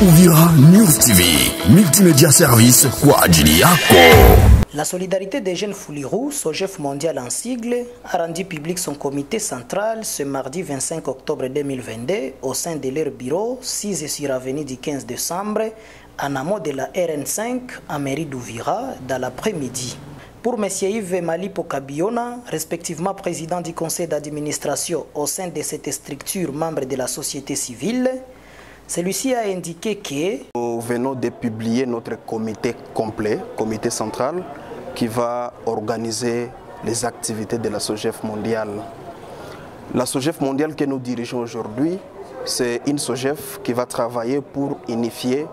Uvira News TV, multimédia service kwa ajili yako. La solidarité des jeunes Foulirou, SOJEF mondial en sigle, a rendu public son comité central ce mardi 25 octobre 2022 au sein de leur bureau 6 sur avenue du 15 décembre en amont de la RN5 à mairie d'Uvira dans l'après-midi. Pour M. Yves Malipo Kabiona, respectivement président du conseil d'administration au sein de cette structure membre de la société civile, celui-ci a indiqué que nous venons de publier notre comité complet, comité central, qui va organiser les activités de la SOJEF mondiale. La SOJEF mondiale que nous dirigeons aujourd'hui, c'est une SOJEF qui va travailler pour unifier,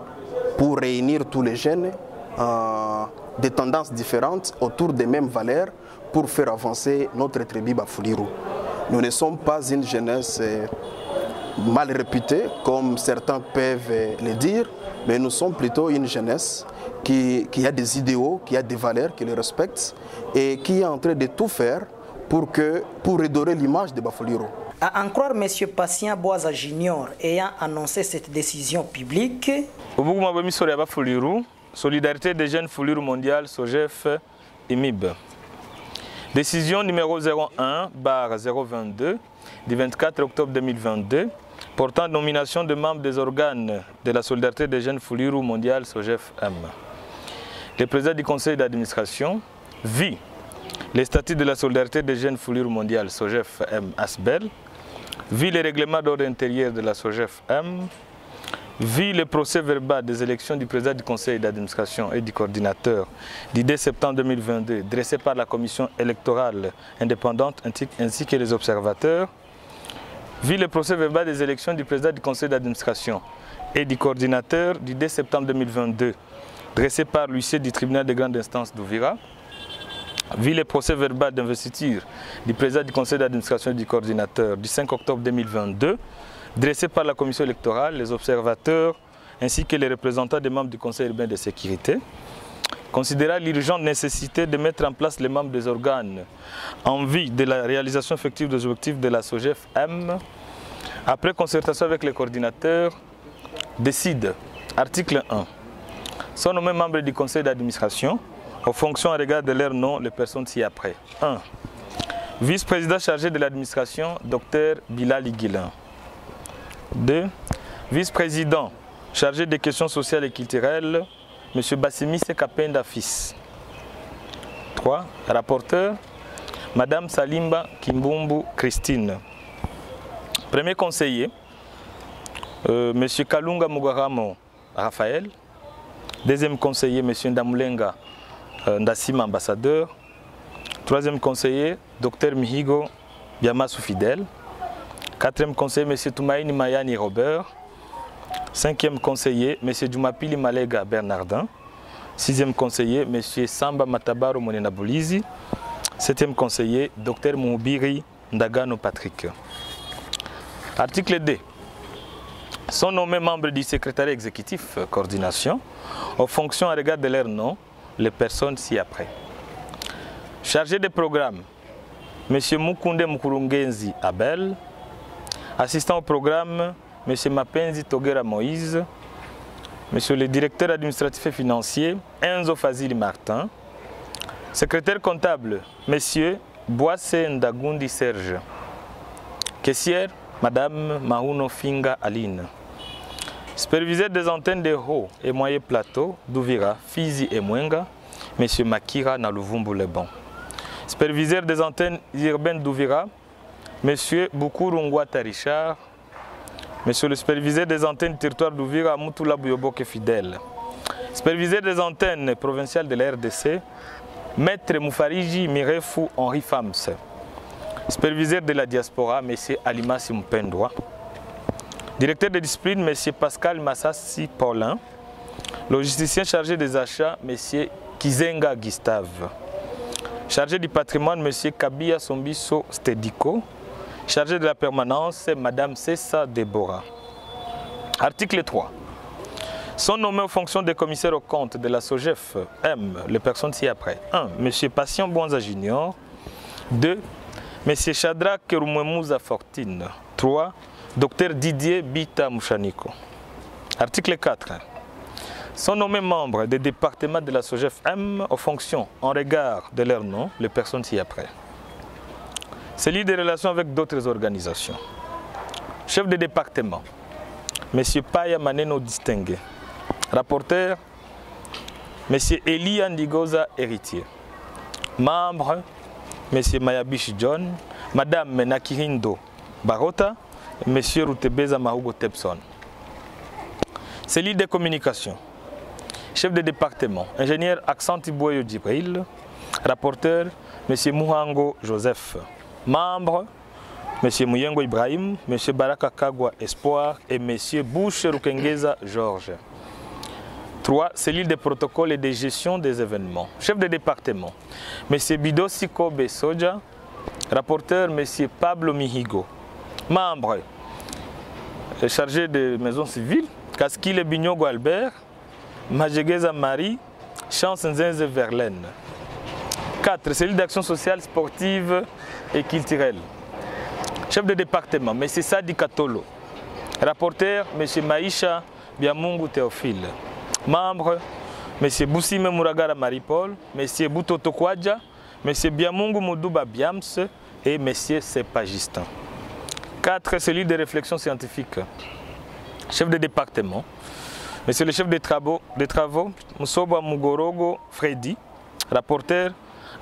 pour réunir tous les jeunes de tendances différentes autour des mêmes valeurs pour faire avancer notre tribu Bafouliru. Nous ne sommes pas une jeunesse mal réputée, comme certains peuvent le dire, mais nous sommes plutôt une jeunesse qui a des idéaux, qui a des valeurs, qui les respecte et qui est en train de tout faire pour redorer l'image de Bafouliru. À en croire M. Patient Boaza Junior ayant annoncé cette décision publique, Solidarité des jeunes Foulirou mondial, SOJEF, IMIB. Décision numéro 01/022 du 24 octobre 2022 portant nomination de membres des organes de la Solidarité des jeunes Foulirou mondial, SOJEF-M. Le président du conseil d'administration vit les statuts de la Solidarité des jeunes Foulirou mondial, SOJEF-M ASBEL, vit les règlements d'ordre intérieur de la SOJEF-M, vit le procès verbal des élections du président du conseil d'administration et du coordinateur du 2 septembre 2022 dressé par la commission électorale indépendante ainsi que les observateurs, vit le procès verbal des élections du président du conseil d'administration et du coordinateur du 2 septembre 2022 dressé par l'huissier du tribunal de grande instance d'Uvira, vit le procès verbal d'investiture du président du conseil d'administration et du coordinateur du 5 octobre 2022 dressé par la commission électorale, les observateurs ainsi que les représentants des membres du conseil urbain de sécurité, considérant l'urgente nécessité de mettre en place les membres des organes en vue de la réalisation effective des objectifs de la SOJEF-M, après concertation avec les coordinateurs, décide, article 1, sont nommés membres du conseil d'administration aux fonctions en regard de leur nom, les personnes ci-après. 1. Vice-président chargé de l'administration, Dr Bilal Iguilin. 2. Vice-président chargé des questions sociales et culturelles, M. Bassimi Sekapenda fils. 3. Rapporteur, Mme Salimba Kimbumbu Christine. Premier conseiller, M. Kalunga Mugaramo Raphaël. Deuxième conseiller, M. Ndamulenga Ndassima ambassadeur. Troisième conseiller, Dr Mihigo Biamasu Fidèle. Quatrième conseiller, M. Toumaïni Mayani Robert. Cinquième conseiller, M. Djumapili Malega Bernardin. Sixième conseiller, M. Samba Matabaro Monena Boulizi. Septième conseiller, Dr Moubiri Ndagano Patrick. Article 2. Sont nommés membres du secrétariat exécutif coordination aux fonctions à regard de leur nom, les personnes ci-après. Chargé de programme, M. Mukunde Mukurungenzi Abel. Assistant au programme, M. Mapenzi Togera Moïse, M. le directeur administratif et financier, Enzo Fazili Martin, secrétaire comptable, M. Boisse Ndagundi Serge, caissière, Mme Mahuno Finga Aline, superviseur des antennes de haut et moyen plateau d'Uvira, Fizi et Mwenga, M. Makira Naluvumbu Lebon, superviseur des antennes urbaines d'Uvira, Monsieur Bukurungwata Richard, Monsieur le superviseur des antennes du territoire d'Uvira, Moutoula Bouyoboke Fidèle, superviseur des antennes provinciales de la RDC, Maître Moufariji Mirefu Henri Fams, superviseur de la diaspora, Monsieur Alimasi Mpendwa, directeur de discipline, Monsieur Pascal Massassi Paulin, logisticien chargé des achats, Monsieur Kizenga Gustave, chargé du patrimoine, M. Kabia Sombiso Stediko. Chargé de la permanence, Mme Cessa Deborah. Article 3. Sont nommés aux fonctions des commissaires aux comptes de la SOJEF-M, les personnes ci-après. 1. M. Patient Boanza Junior. 2. M. Shadrach Kerumemouza Fortine. 3. Dr Didier Bita Mouchaniko. Article 4. Sont nommés membres des départements de la SOGEF-M aux fonctions en regard de leur nom, les personnes ci-après. Celui des relations avec d'autres organisations. Chef de département, M. Paya Maneno distingué. Rapporteur, M. Eli Andigoza, héritier. Membre, M. Mayabish John, Mme Nakirindo Barota, M. Rutebeza Mahugo Tepson. Celui des communications. Chef de département, ingénieur Accent Tiboyo Djibril. Rapporteur, M. Mouhango Joseph. Membre, M. Mouyengo Ibrahim, M. Baraka Kagwa Espoir et M. Bouche Rukengeza Georges. 3. Cellule des protocoles et de gestion des événements. Chef de département, M. Bido Sikobe Soja. Rapporteur, M. Pablo Mihigo. Membre, chargé de maison civile, Kaskile Binyogo Albert, Majegeza Marie, Chance Nzenze Verlaine. 4. Cellule d'action sociale, sportive et culturelle. Chef de département, M. Sadi Katolo. Rapporteur, M. Maïcha Biamungu Théophile. Membre, M. Boussime Mouragara Marie-Paul, M. Boutoto Kwadja, M. Biamungu Moudouba Biams et M. Sepagistan. 4. Celui de réflexion scientifique. Chef de département, M. le chef des travaux Moussoba Mugorogo Freddy. Rapporteur,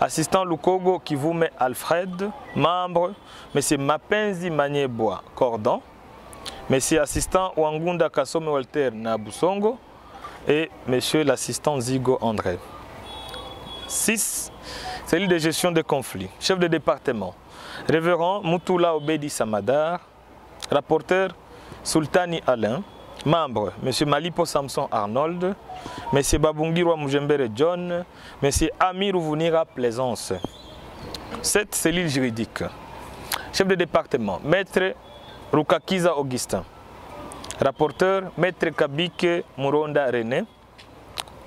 assistant Lukogo Kivume Alfred. Membre, M. Mapenzi Manieboa Cordon. M. assistant Wangunda Kasome Walter Nabusongo. Et M. l'assistant Zigo André. 6. Cellule de gestion des conflits. Chef de département, Révérend Moutoula Obedi Samadar. Rapporteur, Sultani Alain. Membre, M. Malipo Samson Arnold. M. Babungirwa Mujembere John. M. Amir Vunira Plaisance. 7. Cellule juridique. Chef de département, Maître Rukakiza Augustin. Rapporteur, Maître Kabike Muronda René.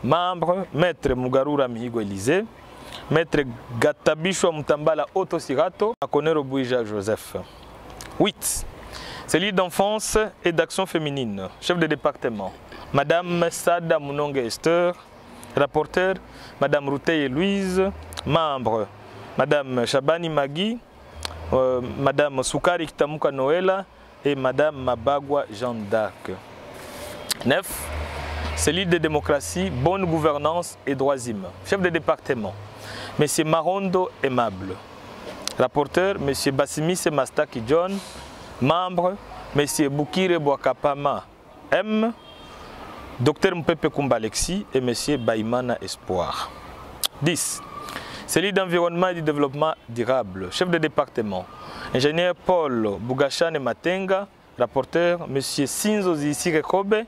Membre, Maître Mugarura Mihigo Élysée. Maître Gatabishwa Mutambala Otosirato. Makonero Bouija Joseph. 8. Celui d'enfance et d'action féminine. Chef de département, Madame Sada Mounongue Esther. Rapporteur, Madame Routeye Louise. Membre, Madame Chabani Magui. Madame Soukari Kitamuka Noëlla. Et Madame Mabagwa Jeanne d'Arc. 9. Celui de démocratie, bonne gouvernance et droits humains. Chef de département, M. Marondo Aimable. Rapporteur, M. Bassimi Semastaki John. Membre, M. Boukire Boakapama M. Dr Mpepe Kumba Alexis et M. Baïmana Espoir. 10. Celui d'environnement et du développement durable. Chef de département, ingénieur Paul Bougachane Matenga. Rapporteur, M. Sinzo Zisire Kobe.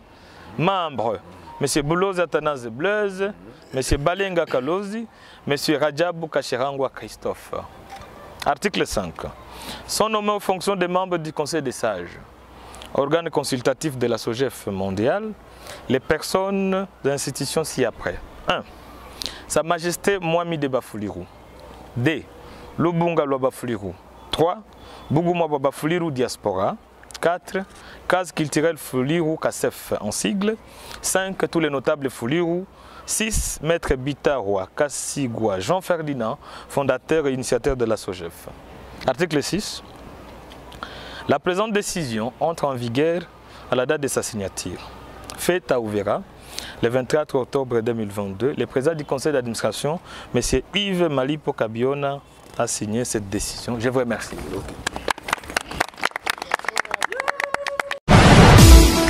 Membre, M. Bouloz Athanase Blaise. M. Balenga Kalozi. M. Rajabou Kacherangwa Christophe. Article 5. Sont nommés aux fonctions des membres du Conseil des sages, organe consultatif de la SOGEF mondiale, les personnes d'institutions ci-après. 1. Sa Majesté Mwami de Bafouliru. 2. Lubunga Bafouliru. 3. Bougouma Bafouliru Diaspora. 4. Case culturelle Fouliru Kasef en sigle. 5. Tous les notables Fouliru. 6. Maître Bitarwa Kassigwa Jean-Ferdinand, fondateur et initiateur de la SOGEF. Article 6. La présente décision entre en vigueur à la date de sa signature. Faite à Ouvera, le 24 octobre 2022, le président du conseil d'administration, M. Yves Malipo Kabiona, a signé cette décision. Je vous remercie.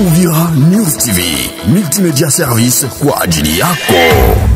Ouvira News TV, multimédia service kwa ajili yako.